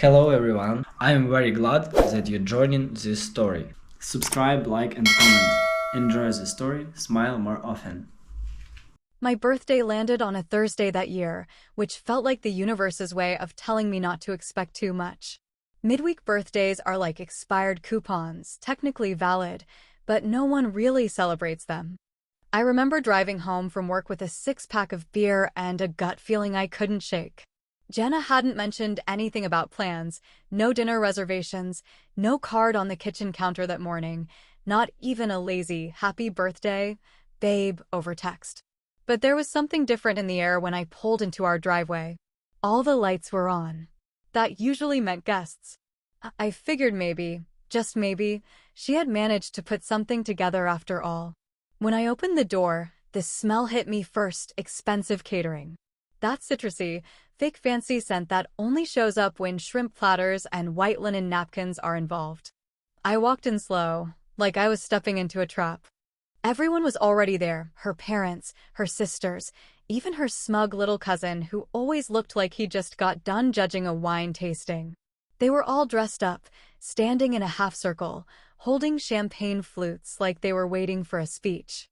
Hello everyone, I am very glad that you're joining this story. Subscribe, like and comment. Enjoy the story, smile more often. My birthday landed on a Thursday that year, which felt like the universe's way of telling me not to expect too much. Midweek birthdays are like expired coupons, technically valid, but no one really celebrates them. I remember driving home from work with a six-pack of beer and a gut feeling I couldn't shake. Jenna hadn't mentioned anything about plans, no dinner reservations, no card on the kitchen counter that morning, not even a lazy happy birthday, babe over text. But there was something different in the air when I pulled into our driveway. All the lights were on. That usually meant guests. I figured maybe, just maybe, she had managed to put something together after all. When I opened the door, the smell hit me first: expensive catering. That citrusy, fake fancy scent that only shows up when shrimp platters and white linen napkins are involved. I walked in slow, like I was stepping into a trap. Everyone was already there: her parents, her sisters, even her smug little cousin who always looked like he just got done judging a wine tasting. They were all dressed up, standing in a half circle, holding champagne flutes like they were waiting for a speech.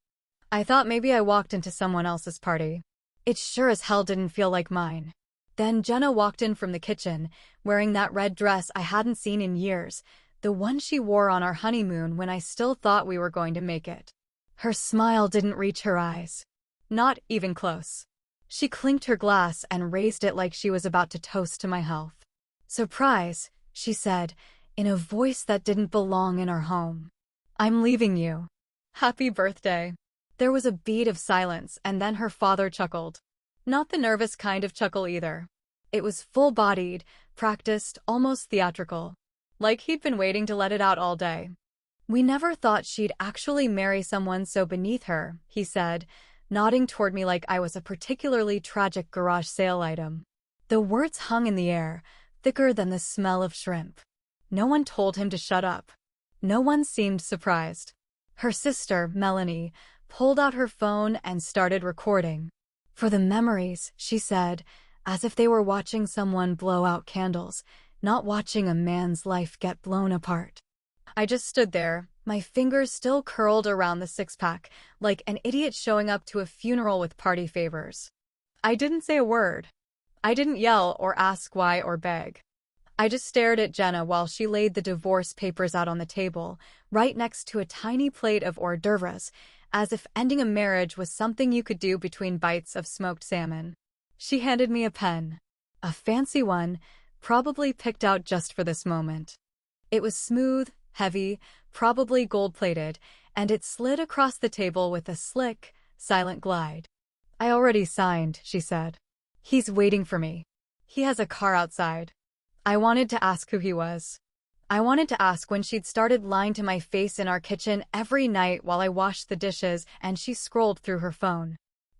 I thought maybe I walked into someone else's party. It sure as hell didn't feel like mine. Then Jenna walked in from the kitchen, wearing that red dress I hadn't seen in years, the one she wore on our honeymoon when I still thought we were going to make it. Her smile didn't reach her eyes. Not even close. She clinked her glass and raised it like she was about to toast to my health. "Surprise," she said, in a voice that didn't belong in our home. "I'm leaving you. Happy birthday." There was a beat of silence, and then her father chuckled. Not the nervous kind of chuckle either. It was full-bodied, practiced, almost theatrical. Like he'd been waiting to let it out all day. "We never thought she'd actually marry someone so beneath her," he said, nodding toward me like I was a particularly tragic garage sale item. The words hung in the air, thicker than the smell of shrimp. No one told him to shut up. No one seemed surprised. Her sister, Melanie, pulled out her phone and started recording. "For the memories," she said, as if they were watching someone blow out candles, not watching a man's life get blown apart. I just stood there, my fingers still curled around the six-pack, like an idiot showing up to a funeral with party favors. I didn't say a word. I didn't yell or ask why or beg. I just stared at Jenna while she laid the divorce papers out on the table, right next to a tiny plate of hors d'oeuvres, as if ending a marriage was something you could do between bites of smoked salmon. She handed me a pen. A fancy one, probably picked out just for this moment. It was smooth, heavy, probably gold-plated, and it slid across the table with a slick, silent glide. "I already signed," she said. "He's waiting for me. He has a car outside." I wanted to ask who he was. I wanted to ask when she'd started lying to my face in our kitchen every night while I washed the dishes and she scrolled through her phone.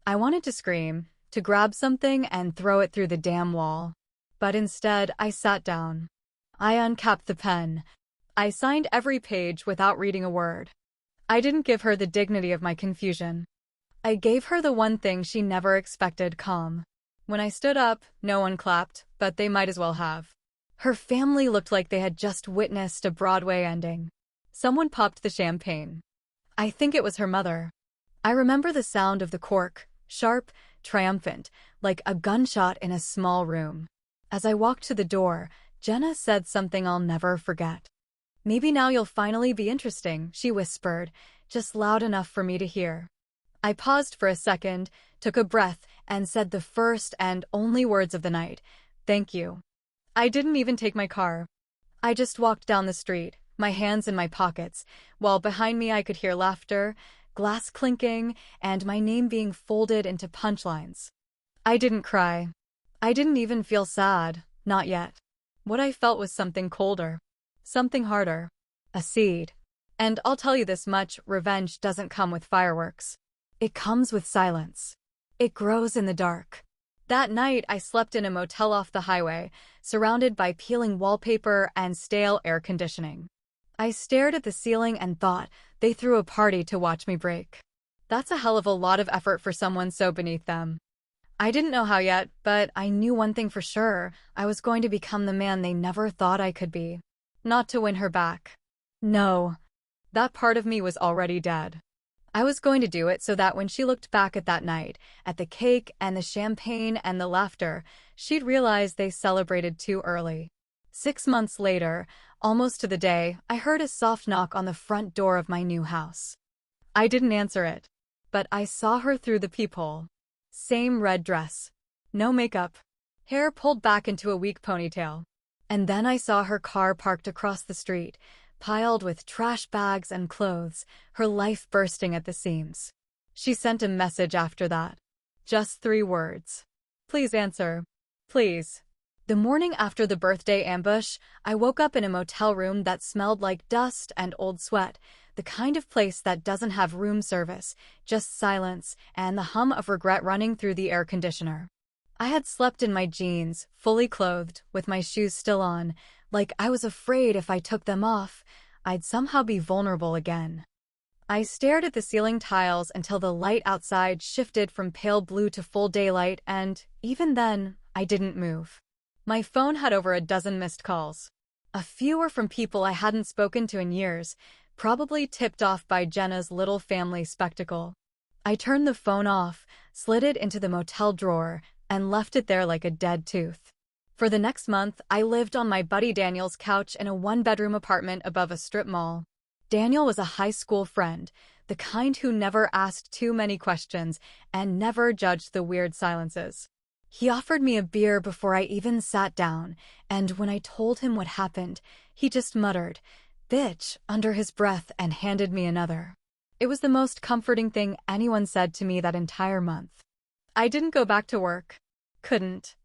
I wanted to scream, to grab something and throw it through the damn wall. But instead, I sat down. I uncapped the pen. I signed every page without reading a word. I didn't give her the dignity of my confusion. I gave her the one thing she never expected: calm. When I stood up, no one clapped, but they might as well have. Her family looked like they had just witnessed a Broadway ending. Someone popped the champagne. I think it was her mother. I remember the sound of the cork, sharp, triumphant, like a gunshot in a small room. As I walked to the door, Jenna said something I'll never forget. "Maybe now you'll finally be interesting," she whispered, just loud enough for me to hear. I paused for a second, took a breath, and said the first and only words of the night: "Thank you." I didn't even take my car. I just walked down the street, my hands in my pockets, while behind me I could hear laughter, glass clinking, and my name being folded into punchlines. I didn't cry. I didn't even feel sad, not yet. What I felt was something colder, something harder, a seed. And I'll tell you this much: revenge doesn't come with fireworks. It comes with silence. It grows in the dark. That night, I slept in a motel off the highway, surrounded by peeling wallpaper and stale air conditioning. I stared at the ceiling and thought, they threw a party to watch me break. That's a hell of a lot of effort for someone so beneath them. I didn't know how yet, but I knew one thing for sure. I was going to become the man they never thought I could be. Not to win her back. No, that part of me was already dead. I was going to do it so that when she looked back at that night, at the cake and the champagne and the laughter, she'd realize they celebrated too early. 6 months later, almost to the day, I heard a soft knock on the front door of my new house. I didn't answer it, but I saw her through the peephole. Same red dress. No makeup. Hair pulled back into a weak ponytail. And then I saw her car parked across the street, piled with trash bags and clothes, her life bursting at the seams. She sent a message after that. Just 3 words. Please answer. Please. The morning after the birthday ambush, I woke up in a motel room that smelled like dust and old sweat, the kind of place that doesn't have room service, just silence and the hum of regret running through the air conditioner. I had slept in my jeans, fully clothed, with my shoes still on, like I was afraid if I took them off, I'd somehow be vulnerable again. I stared at the ceiling tiles until the light outside shifted from pale blue to full daylight, and, even then, I didn't move. My phone had over a dozen missed calls. A few were from people I hadn't spoken to in years, probably tipped off by Jenna's little family spectacle. I turned the phone off, slid it into the motel drawer, and left it there like a dead tooth. For the next month, I lived on my buddy Daniel's couch in a 1-bedroom apartment above a strip mall. Daniel was a high school friend, the kind who never asked too many questions and never judged the weird silences. He offered me a beer before I even sat down, and when I told him what happened, he just muttered, "Bitch," under his breath and handed me another. It was the most comforting thing anyone said to me that entire month. I didn't go back to work. Couldn't.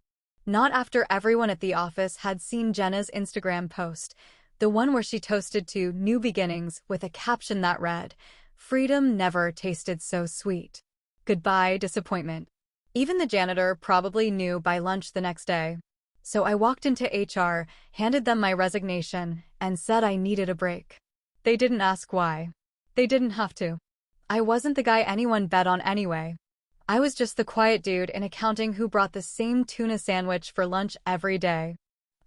Not after everyone at the office had seen Jenna's Instagram post, the one where she toasted to new beginnings with a caption that read, "Freedom never tasted so sweet. Goodbye, disappointment." Even the janitor probably knew by lunch the next day. So I walked into HR, handed them my resignation, and said I needed a break. They didn't ask why. They didn't have to. I wasn't the guy anyone bet on anyway. I was just the quiet dude in accounting who brought the same tuna sandwich for lunch every day.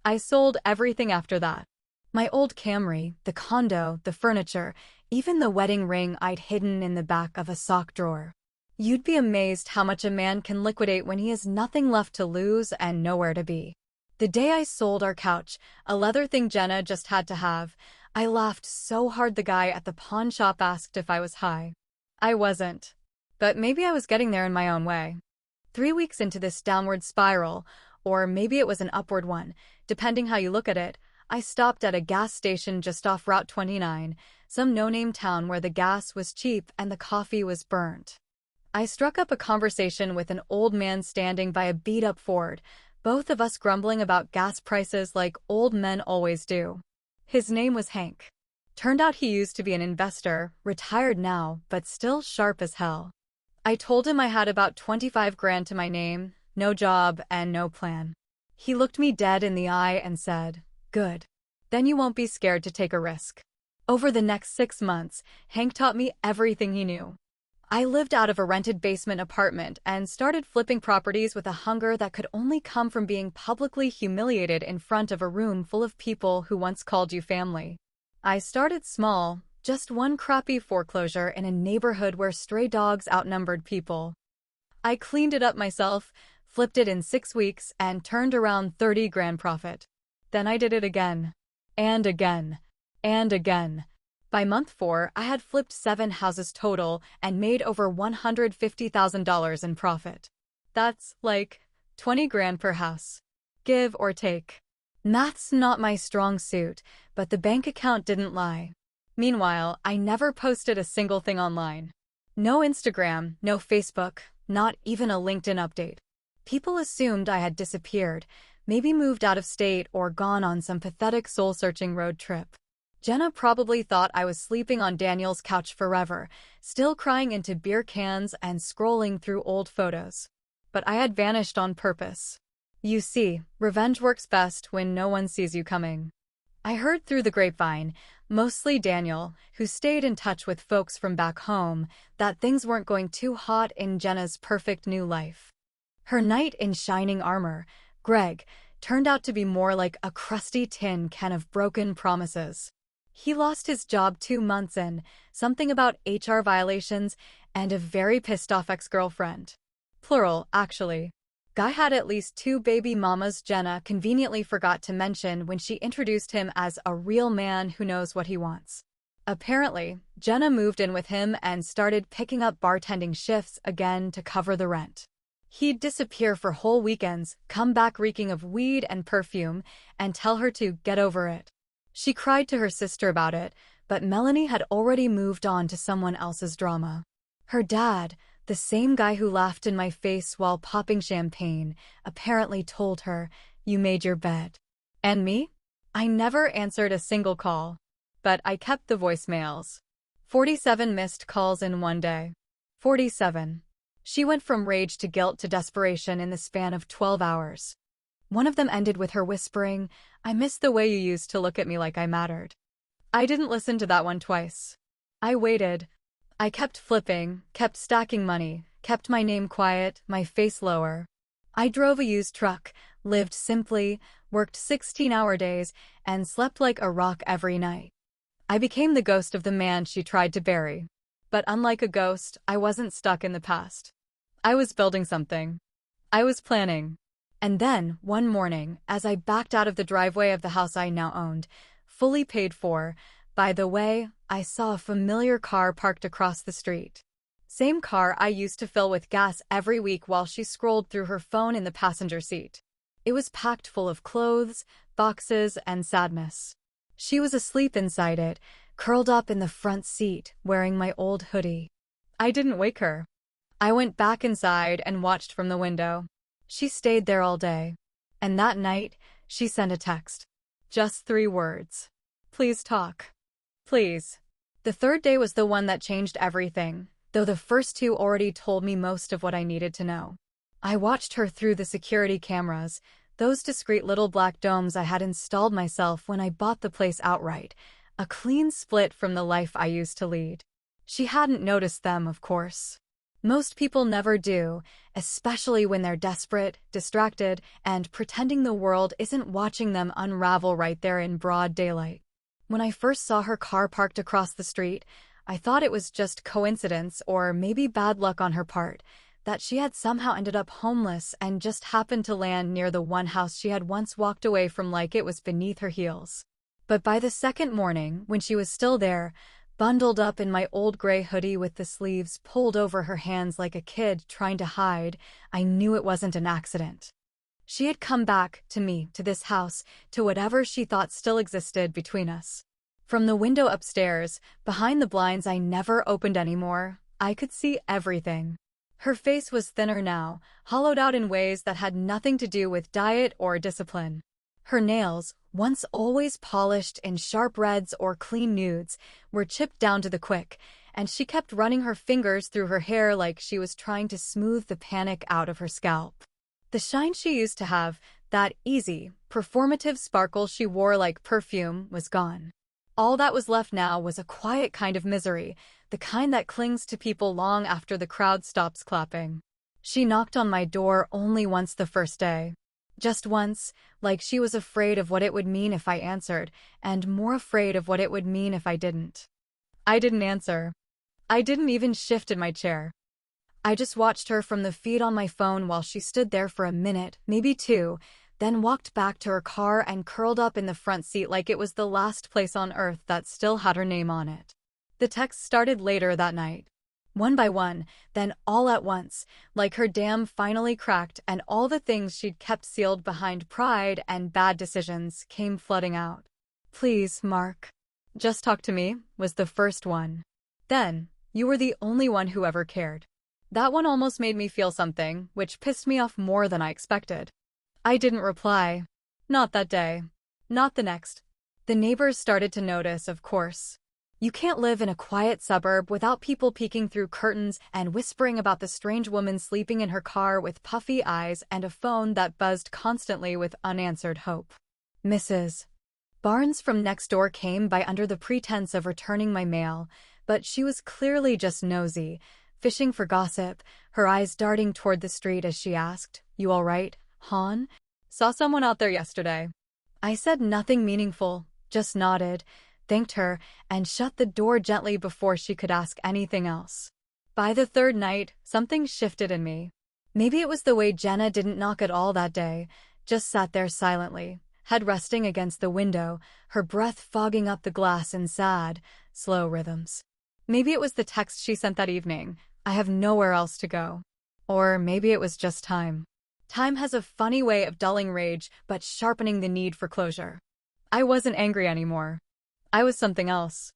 I sold everything after that. My old Camry, the condo, the furniture, even the wedding ring I'd hidden in the back of a sock drawer. You'd be amazed how much a man can liquidate when he has nothing left to lose and nowhere to be. The day I sold our couch, a leather thing Jenna just had to have, I laughed so hard the guy at the pawn shop asked if I was high. I wasn't. But maybe I was getting there in my own way. 3 weeks into this downward spiral, or maybe it was an upward one, depending how you look at it, I stopped at a gas station just off Route 29, some no-name town where the gas was cheap and the coffee was burnt. I struck up a conversation with an old man standing by a beat-up Ford, both of us grumbling about gas prices like old men always do. His name was Hank. Turned out he used to be an investor, retired now, but still sharp as hell. I told him I had about 25 grand to my name, no job, and no plan. He looked me dead in the eye and said, "Good. Then you won't be scared to take a risk." Over the next 6 months, Hank taught me everything he knew. I lived out of a rented basement apartment and started flipping properties with a hunger that could only come from being publicly humiliated in front of a room full of people who once called you family. I started small, just one crappy foreclosure in a neighborhood where stray dogs outnumbered people. I cleaned it up myself, flipped it in 6 weeks, and turned around 30 grand profit. Then I did it again. And again. And again. By month 4, I had flipped 7 houses total and made over $150,000 in profit. That's like 20 grand per house. Give or take. Math's not my strong suit, but the bank account didn't lie. Meanwhile, I never posted a single thing online. No Instagram, no Facebook, not even a LinkedIn update. People assumed I had disappeared, maybe moved out of state or gone on some pathetic soul-searching road trip. Jenna probably thought I was sleeping on Daniel's couch forever, still crying into beer cans and scrolling through old photos. But I had vanished on purpose. You see, revenge works best when no one sees you coming. I heard through the grapevine, mostly Daniel, who stayed in touch with folks from back home, that things weren't going too hot in Jenna's perfect new life. Her knight in shining armor, Greg, turned out to be more like a crusty tin can of broken promises. He lost his job 2 months in, something about HR violations, and a very pissed off ex-girlfriend. Plural, actually. Guy had at least 2 baby mamas Jenna conveniently forgot to mention when she introduced him as a real man who knows what he wants. Apparently, Jenna moved in with him and started picking up bartending shifts again to cover the rent. He'd disappear for whole weekends, come back reeking of weed and perfume, and tell her to get over it. She cried to her sister about it, but Melanie had already moved on to someone else's drama. Her dad, the same guy who laughed in my face while popping champagne, apparently told her, "You made your bed." And me? I never answered a single call. But I kept the voicemails. 47 missed calls in one day. 47. She went from rage to guilt to desperation in the span of 12 hours. One of them ended with her whispering, "I miss the way you used to look at me like I mattered." I didn't listen to that one twice. I waited. I kept flipping, kept stacking money, kept my name quiet, my face lower. I drove a used truck, lived simply, worked 16-hour days, and slept like a rock every night. I became the ghost of the man she tried to bury. But unlike a ghost, I wasn't stuck in the past. I was building something. I was planning. And then, one morning, as I backed out of the driveway of the house I now owned, fully paid for, by the way, I saw a familiar car parked across the street. Same car I used to fill with gas every week while she scrolled through her phone in the passenger seat. It was packed full of clothes, boxes, and sadness. She was asleep inside it, curled up in the front seat, wearing my old hoodie. I didn't wake her. I went back inside and watched from the window. She stayed there all day. And that night, she sent a text. Just 3 words. "Please talk. Please." The third day was the one that changed everything, though the first 2 already told me most of what I needed to know. I watched her through the security cameras, those discreet little black domes I had installed myself when I bought the place outright, a clean split from the life I used to lead. She hadn't noticed them, of course. Most people never do, especially when they're desperate, distracted, and pretending the world isn't watching them unravel right there in broad daylight. When I first saw her car parked across the street, I thought it was just coincidence or maybe bad luck on her part, that she had somehow ended up homeless and just happened to land near the one house she had once walked away from like it was beneath her heels. But by the second morning, when she was still there, bundled up in my old gray hoodie with the sleeves pulled over her hands like a kid trying to hide, I knew it wasn't an accident. She had come back, to me, to this house, to whatever she thought still existed between us. From the window upstairs, behind the blinds I never opened anymore, I could see everything. Her face was thinner now, hollowed out in ways that had nothing to do with diet or discipline. Her nails, once always polished in sharp reds or clean nudes, were chipped down to the quick, and she kept running her fingers through her hair like she was trying to smooth the panic out of her scalp. The shine she used to have, that easy, performative sparkle she wore like perfume, was gone. All that was left now was a quiet kind of misery, the kind that clings to people long after the crowd stops clapping. She knocked on my door only once the first day. Just once, like she was afraid of what it would mean if I answered, and more afraid of what it would mean if I didn't. I didn't answer. I didn't even shift in my chair. I just watched her from the feed on my phone while she stood there for a minute, maybe 2, then walked back to her car and curled up in the front seat like it was the last place on earth that still had her name on it. The texts started later that night. One by one, then all at once, like her dam finally cracked and all the things she'd kept sealed behind pride and bad decisions came flooding out. "Please, Mark. Just talk to me," was the first one. Then, "You were the only one who ever cared." That one almost made me feel something, which pissed me off more than I expected. I didn't reply. Not that day. Not the next. The neighbors started to notice, of course. You can't live in a quiet suburb without people peeking through curtains and whispering about the strange woman sleeping in her car with puffy eyes and a phone that buzzed constantly with unanswered hope. Mrs. Barnes from next door came by under the pretense of returning my mail, but she was clearly just nosy, fishing for gossip, her eyes darting toward the street as she asked, "You all right, Han?" "Saw someone out there yesterday." I said nothing meaningful, just nodded, thanked her, and shut the door gently before she could ask anything else. By the third night, something shifted in me. Maybe it was the way Jenna didn't knock at all that day, just sat there silently, head resting against the window, her breath fogging up the glass in sad, slow rhythms. Maybe it was the text she sent that evening, "I have nowhere else to go." Or maybe it was just time. Time has a funny way of dulling rage but sharpening the need for closure. I wasn't angry anymore. I was something else.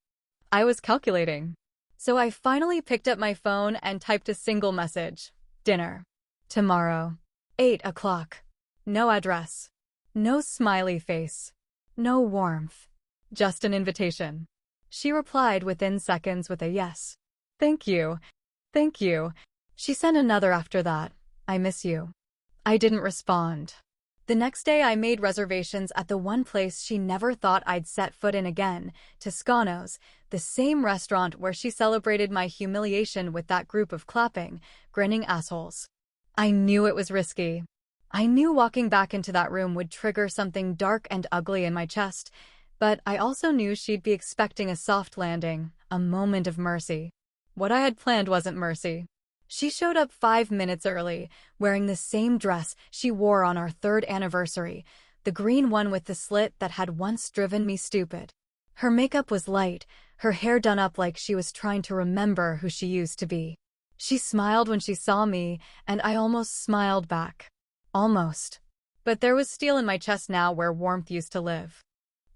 I was calculating. So I finally picked up my phone and typed a single message. Dinner. Tomorrow. 8 o'clock. No address. No smiley face. No warmth. Just an invitation. She replied within seconds with a yes. "Thank you. Thank you." She sent another after that. "I miss you." I didn't respond. The next day I made reservations at the one place she never thought I'd set foot in again, Toscano's, the same restaurant where she celebrated my humiliation with that group of clapping, grinning assholes. I knew it was risky. I knew walking back into that room would trigger something dark and ugly in my chest, but I also knew she'd be expecting a soft landing, a moment of mercy. What I had planned wasn't mercy. She showed up 5 minutes early, wearing the same dress she wore on our 3rd anniversary, the green one with the slit that had once driven me stupid. Her makeup was light, her hair done up like she was trying to remember who she used to be. She smiled when she saw me, and I almost smiled back. Almost. But there was steel in my chest now where warmth used to live.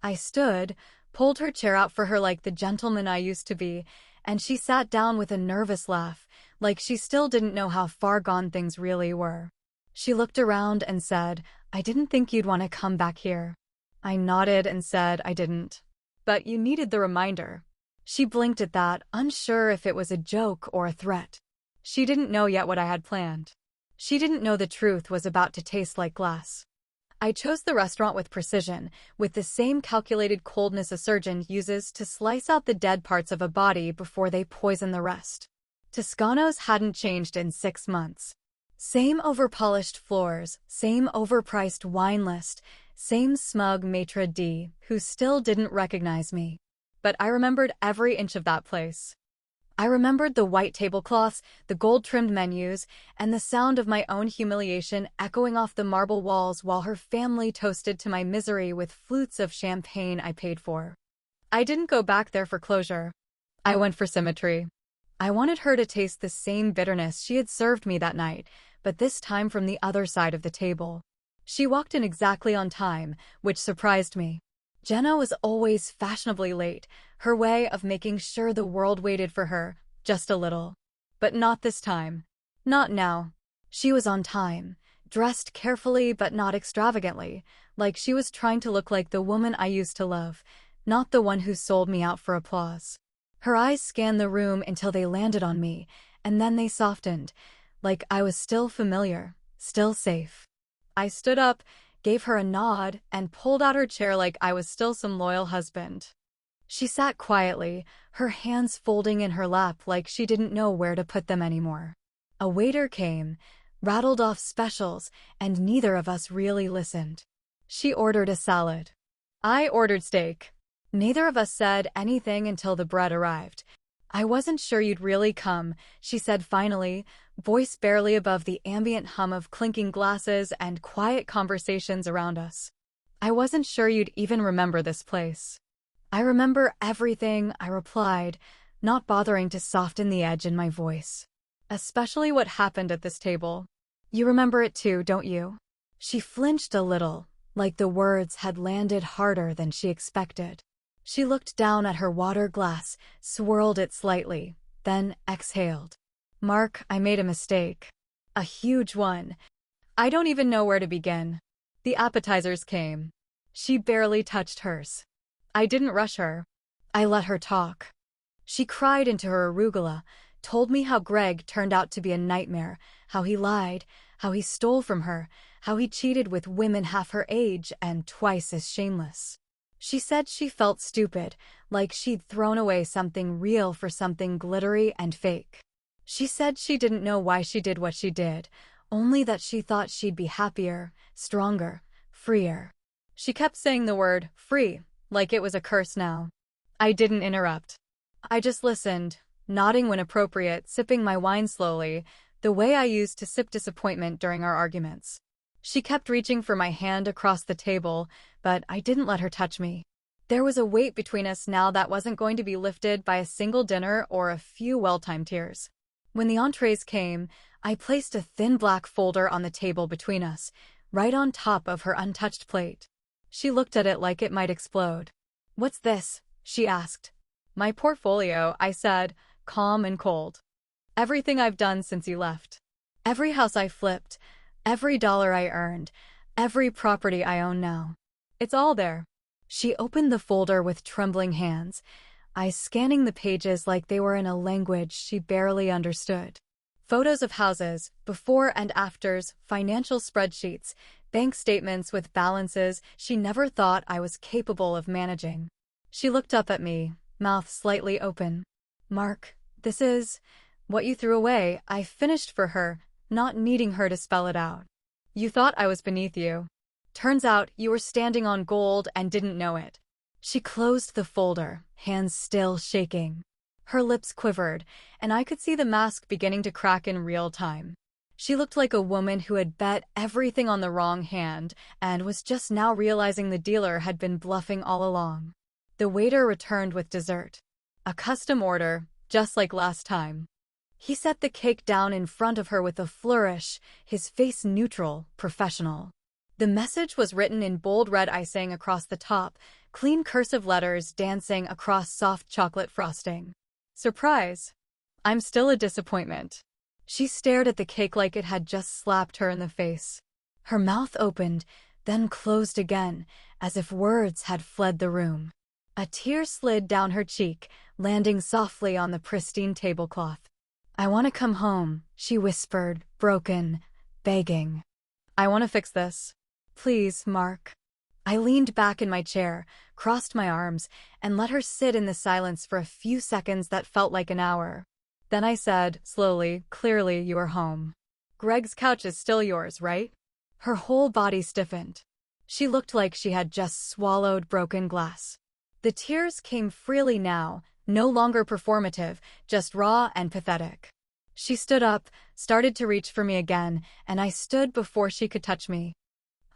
I stood, pulled her chair out for her like the gentleman I used to be, and she sat down with a nervous laugh, like she still didn't know how far gone things really were. She looked around and said, "I didn't think you'd want to come back here." I nodded and said I didn't. "But you needed the reminder." She blinked at that, unsure if it was a joke or a threat. She didn't know yet what I had planned. She didn't know the truth was about to taste like glass. I chose the restaurant with precision, with the same calculated coldness a surgeon uses to slice out the dead parts of a body before they poison the rest. Toscano's hadn't changed in 6 months. Same overpolished floors, same overpriced wine list, same smug maitre d' who still didn't recognize me. But I remembered every inch of that place. I remembered the white tablecloths, the gold-trimmed menus, and the sound of my own humiliation echoing off the marble walls while her family toasted to my misery with flutes of champagne I paid for. I didn't go back there for closure. I went for symmetry. I wanted her to taste the same bitterness she had served me that night, but this time from the other side of the table. She walked in exactly on time, which surprised me. Jenna was always fashionably late, her way of making sure the world waited for her, just a little. But not this time. Not now. She was on time, dressed carefully but not extravagantly, like she was trying to look like the woman I used to love, not the one who sold me out for applause. Her eyes scanned the room until they landed on me, and then they softened, like I was still familiar, still safe. I stood up, gave her a nod, and pulled out her chair like I was still some loyal husband. She sat quietly, her hands folding in her lap like she didn't know where to put them anymore. A waiter came, rattled off specials, and neither of us really listened. She ordered a salad. I ordered steak. Neither of us said anything until the bread arrived. "I wasn't sure you'd really come," she said finally, voice barely above the ambient hum of clinking glasses and quiet conversations around us. "I wasn't sure you'd even remember this place." "I remember everything," I replied, not bothering to soften the edge in my voice. "Especially what happened at this table. You remember it too, don't you?" She flinched a little, like the words had landed harder than she expected. She looked down at her water glass, swirled it slightly, then exhaled. "Mark, I made a mistake. A huge one. I don't even know where to begin." The appetizers came. She barely touched hers. I didn't rush her. I let her talk. She cried into her arugula, told me how Greg turned out to be a nightmare, how he lied, how he stole from her, how he cheated with women half her age and twice as shameless. She said she felt stupid, like she'd thrown away something real for something glittery and fake. She said she didn't know why she did what she did, only that she thought she'd be happier, stronger, freer. She kept saying the word free, like it was a curse now. I didn't interrupt. I just listened, nodding when appropriate, sipping my wine slowly, the way I used to sip disappointment during our arguments. She kept reaching for my hand across the table, but I didn't let her touch me. There was a weight between us now that wasn't going to be lifted by a single dinner or a few well-timed tears. When the entrees came, I placed a thin black folder on the table between us, right on top of her untouched plate. She looked at it like it might explode. "What's this?" she asked. "My portfolio," I said, calm and cold. "Everything I've done since you left. Every house I flipped, every dollar I earned, every property I own now. It's all there." She opened the folder with trembling hands, eyes scanning the pages like they were in a language she barely understood. Photos of houses, before and afters, financial spreadsheets, bank statements with balances she never thought I was capable of managing. She looked up at me, mouth slightly open. "Mark, this is what you threw away," I finished for her, not needing her to spell it out. "You thought I was beneath you. Turns out you were standing on gold and didn't know it." She closed the folder, hands still shaking. Her lips quivered, and I could see the mask beginning to crack in real time. She looked like a woman who had bet everything on the wrong hand and was just now realizing the dealer had been bluffing all along. The waiter returned with dessert. A custom order, just like last time. He set the cake down in front of her with a flourish, his face neutral, professional. The message was written in bold red icing across the top, clean cursive letters dancing across soft chocolate frosting. "Surprise. I'm still a disappointment." She stared at the cake like it had just slapped her in the face. Her mouth opened, then closed again, as if words had fled the room. A tear slid down her cheek, landing softly on the pristine tablecloth. "I want to come home," she whispered, broken, begging. "I want to fix this. Please, Mark." I leaned back in my chair, crossed my arms, and let her sit in the silence for a few seconds that felt like an hour. Then I said, slowly, clearly, "You are home. Greg's couch is still yours, right?" Her whole body stiffened. She looked like she had just swallowed broken glass. The tears came freely now, no longer performative, just raw and pathetic. She stood up, started to reach for me again, and I stood before she could touch me.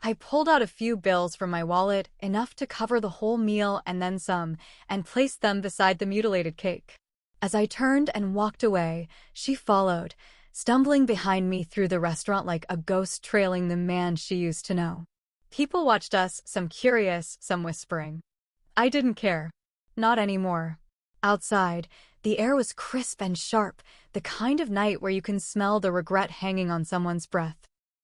I pulled out a few bills from my wallet, enough to cover the whole meal and then some, and placed them beside the mutilated cake. As I turned and walked away, she followed, stumbling behind me through the restaurant like a ghost trailing the man she used to know. People watched us, some curious, some whispering. I didn't care. Not anymore. Outside, the air was crisp and sharp, the kind of night where you can smell the regret hanging on someone's breath.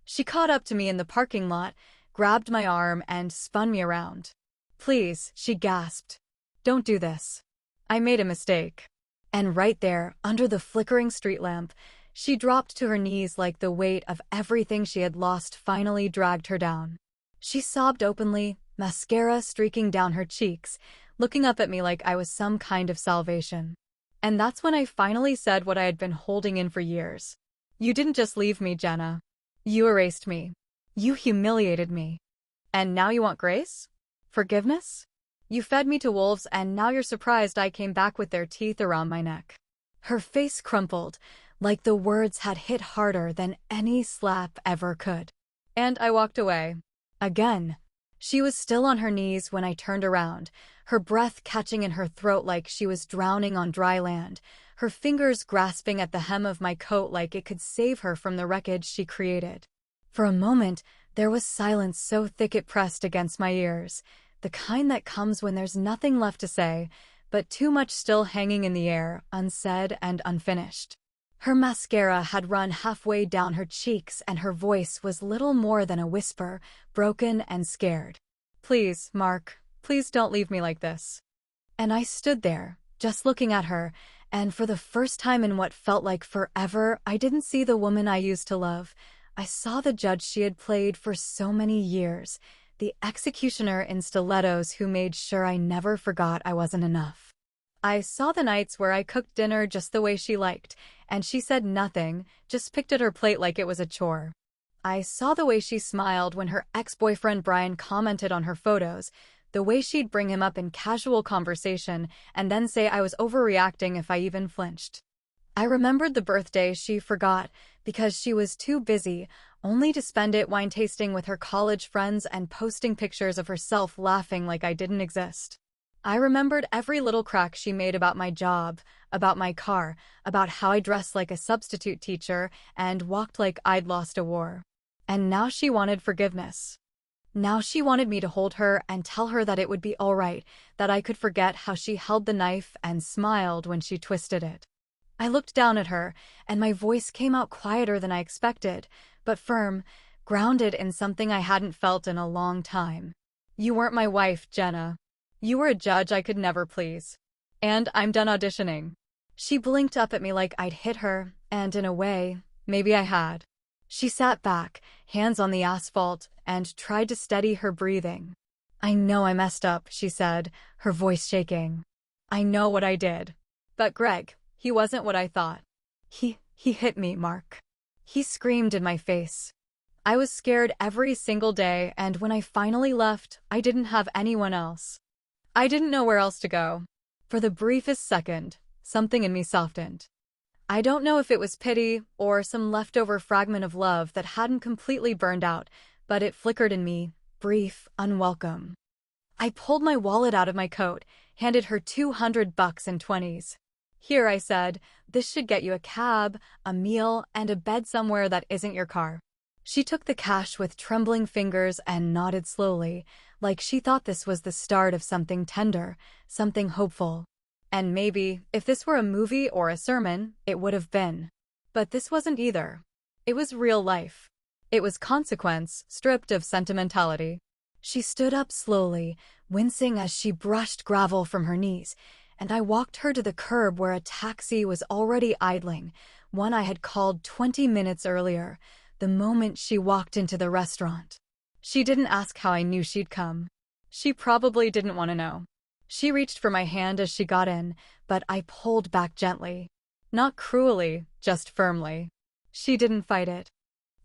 She caught up to me in the parking lot, grabbed my arm, and spun me around. "Please," she gasped. "Don't do this. I made a mistake." And right there, under the flickering street lamp, she dropped to her knees like the weight of everything she had lost finally dragged her down. She sobbed openly, mascara streaking down her cheeks, looking up at me like I was some kind of salvation. And that's when I finally said what I had been holding in for years. "You didn't just leave me, Jenna. You erased me. You humiliated me. And now you want grace? Forgiveness? You fed me to wolves and now you're surprised I came back with their teeth around my neck." Her face crumpled, like the words had hit harder than any slap ever could. And I walked away. Again. She was still on her knees when I turned around, her breath catching in her throat like she was drowning on dry land, her fingers grasping at the hem of my coat like it could save her from the wreckage she created. For a moment, there was silence so thick it pressed against my ears, the kind that comes when there's nothing left to say, but too much still hanging in the air, unsaid and unfinished. Her mascara had run halfway down her cheeks and her voice was little more than a whisper, broken and scared. "Please, Mark, please don't leave me like this." And I stood there, just looking at her, and for the first time in what felt like forever, I didn't see the woman I used to love. I saw the judge she had played for so many years, the executioner in stilettos who made sure I never forgot I wasn't enough. I saw the nights where I cooked dinner just the way she liked, and she said nothing, just picked at her plate like it was a chore. I saw the way she smiled when her ex-boyfriend Brian commented on her photos, the way she'd bring him up in casual conversation and then say I was overreacting if I even flinched. I remembered the birthday she forgot because she was too busy, only to spend it wine tasting with her college friends and posting pictures of herself laughing like I didn't exist. I remembered every little crack she made about my job, about my car, about how I dressed like a substitute teacher and walked like I'd lost a war. And now she wanted forgiveness. Now she wanted me to hold her and tell her that it would be all right, that I could forget how she held the knife and smiled when she twisted it. I looked down at her, and my voice came out quieter than I expected, but firm, grounded in something I hadn't felt in a long time. You weren't my wife, Jenna. You were a judge I could never please. And I'm done auditioning. She blinked up at me like I'd hit her, and in a way, maybe I had. She sat back, hands on the asphalt, and tried to steady her breathing. I know I messed up, she said, her voice shaking. I know what I did. But Greg, he wasn't what I thought. He hit me, Mark. He screamed in my face. I was scared every single day, and when I finally left, I didn't have anyone else. I didn't know where else to go. For the briefest second, something in me softened. I don't know if it was pity or some leftover fragment of love that hadn't completely burned out, but it flickered in me, brief, unwelcome. I pulled my wallet out of my coat, handed her $200 in 20s. Here, I said, this should get you a cab, a meal, and a bed somewhere that isn't your car. She took the cash with trembling fingers and nodded slowly, like she thought this was the start of something tender, something hopeful. And maybe, if this were a movie or a sermon, it would have been. But this wasn't either. It was real life. It was consequence, stripped of sentimentality. She stood up slowly, wincing as she brushed gravel from her knees, and I walked her to the curb where a taxi was already idling, one I had called 20 minutes earlier, the moment she walked into the restaurant. She didn't ask how I knew she'd come. She probably didn't want to know. She reached for my hand as she got in, but I pulled back gently. Not cruelly, just firmly. She didn't fight it.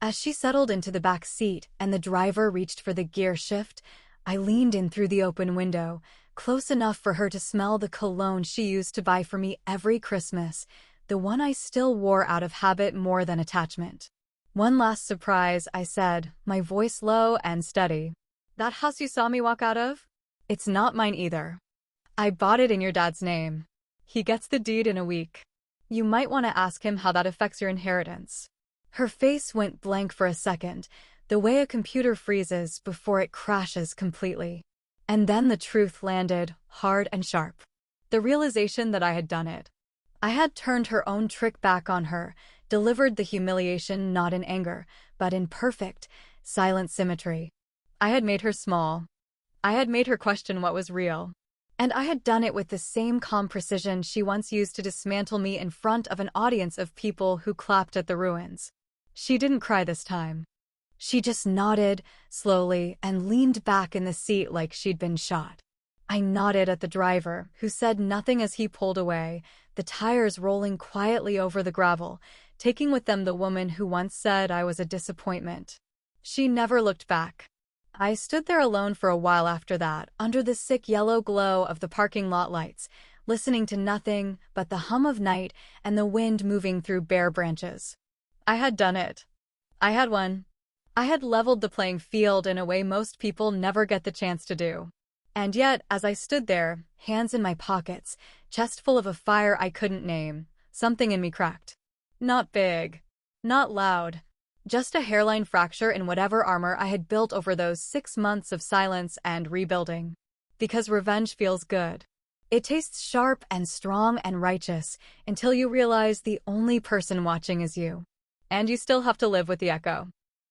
As she settled into the back seat and the driver reached for the gear shift, I leaned in through the open window, close enough for her to smell the cologne she used to buy for me every Christmas, the one I still wore out of habit more than attachment. One last surprise, I said, my voice low and steady. That house you saw me walk out of? It's not mine either. I bought it in your dad's name. He gets the deed in a week. You might want to ask him how that affects your inheritance. Her face went blank for a second, the way a computer freezes before it crashes completely. And then the truth landed, hard and sharp. The realization that I had done it. I had turned her own trick back on her, delivered the humiliation not in anger, but in perfect, silent symmetry. I had made her small. I had made her question what was real. And I had done it with the same calm precision she once used to dismantle me in front of an audience of people who clapped at the ruins. She didn't cry this time. She just nodded, slowly, and leaned back in the seat like she'd been shot. I nodded at the driver, who said nothing as he pulled away, the tires rolling quietly over the gravel, taking with them the woman who once said I was a disappointment. She never looked back. I stood there alone for a while after that, under the sick yellow glow of the parking lot lights, listening to nothing but the hum of night and the wind moving through bare branches. I had done it. I had won. I had leveled the playing field in a way most people never get the chance to do. And yet, as I stood there, hands in my pockets, chest full of a fire I couldn't name, something in me cracked. Not big. Not loud. Just a hairline fracture in whatever armor I had built over those 6 months of silence and rebuilding. Because revenge feels good. It tastes sharp and strong and righteous until you realize the only person watching is you. And you still have to live with the echo.